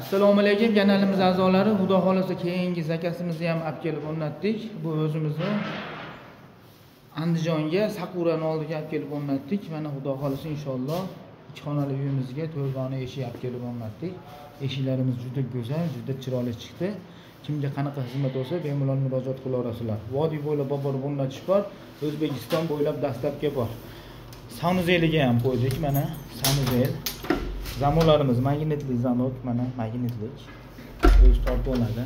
Assalomu alaykum kanalimiz a'zolari. Xudo xolasa keyingi zakasimizni ham olib kelib o'rnatdik. Bu o'zimizni Andijonga Sakurani oldiga olib kelib o'rnatdik. Mana xudo xolasa inshaalloh 2 xonali uyimizga 4 dona eshik olib kelib o'rnatdik. Eshiklarimiz juda go'zal, juda chiroyli chiqdi. Kimga qanaqa xizmat bo'lsa, bemalol murojaat qila olasizlar. Vodiy bo'ylab borib o'rnatish bor, O'zbekiston bo'ylab dastlabki bor. Sanuzeliga ham qo'ydik, mana sanuzel. Zamonlarimiz magnetli zamok, mana magnetlik. O'z tortib oladi.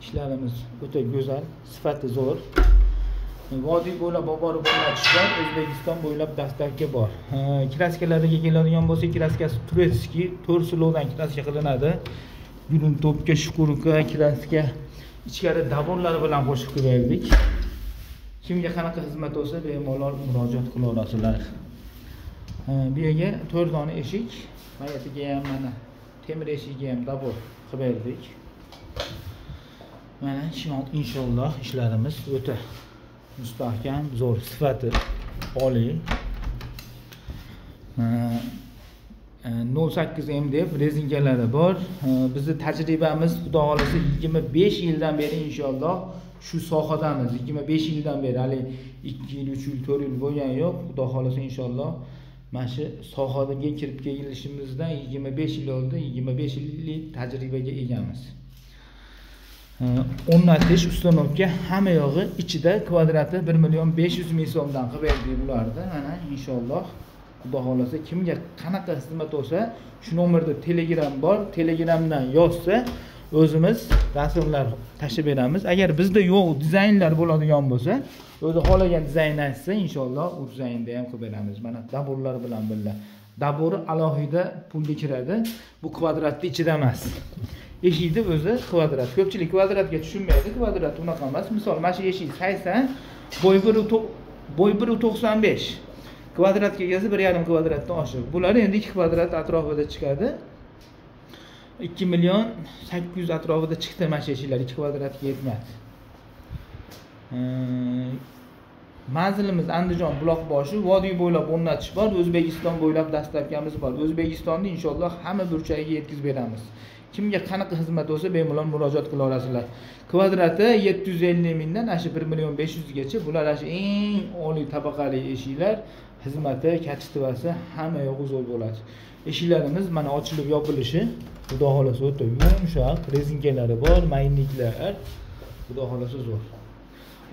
Ishlarimiz o'ta go'zal, sifati zo'r. Vodiy bo'ylab borib o'rnatish bor, O'zbekiston bo'ylab dastlabki bor. Kraskalariga keladigan bo'lsa, kraskasi turetskiy, 4 silovdan kraska qilinadi. Gulun topga, shukurka, kraska ichkari davorlar bilan qo'shib qo'ydik. Kimga qanaqa xizmat bo'lsa, bemalol murojaat qila olasizlar. Bu yerga 4 dona eshik, mayatiga ham mana temir eshigiga ham davor qilib berdik. Mana inshaalloh ishlarimiz o'ta mustahkam, zo'r, sifati oliy. 08 MDF rezinkalari bor. Bizning tajribamiz xudo xolasa 25 yildan beri inshaalloh shu sohadamiz. 25 yildan beri, hali 2 yil, 3 yil, 4 yil bo'lgan yo'q. Xudo xolasa inshaalloh mana shu sohaga kirib kelishimizdan 25 yil oldi. 25 yillik tajribaga egamiz. O'rnatish uстановka hamma yog'i ichida kvadrati 1.500.000 so'mdan qilib berdik bularni. Mana inshaalloh xudo xolasa kimga qanaqa xizmat bo'lsa, shu nomerda Telegram bor. Telegramdan yozsa, o'zimiz rasmlar tashib beramiz. Agar bizda yo'q dizaynlar bo'ladigan bo'lsa, o'zi xohlagan dizayn aytsa, inshaalloh u dizaynda ham qilib beramiz. Mana daborlar bilan birga. Dabori alohida pulga kiradi. Bu kvadratning ichida emas. Eshikni o'zi kvadrat. Ko'pchilik kvadratga tushunmaydi. Kvadrat unaqa emas. Misol, mana shu eshik 80, bo'y 1.95. Kvadratga kelsa 1.5 kvadratdan oshiq. Bular endi 2 kvadrat atrofida chiqadi. 2 million 800 atrofida chiqdi mana shu eshiklar, 2 kvadratga yetmadi. Manzilimiz Andijon Buloqboshi, vodiy bo'ylab o'rnatish bor, O'zbekiston bo'ylab dastlabkamiz bor. O'zbekistonni inshaalloh hamma burchagiga yetkazib beramiz. Kimga qanaqa xizmat bo'lsa, bemalol murojaat qila olasizlar. Kvadrati 750 mingdan ashi 1.500.000 gacha. Bular ashi eng oliy tabaqali eshiklar. Xizmati, kachituvasi hamma yo'q zo'r bo'ladi. Eshiklarimiz mana ochilib yopilishi, xudo xolasa o'ta yumshoq, rezinkalari bor, magnetliklar. Xudo xolasa zo'r.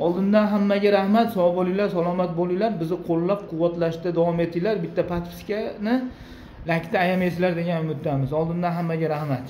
Oldindan hammaga rahmat, sog' bo'linglar, salomat bo'linglar. Bizni qo'llab-quvvatlashda davom etinglar. Bitta podpiskani, laykni ayamaysizlar degan umiddamiz. Oldindan hammaga rahmat.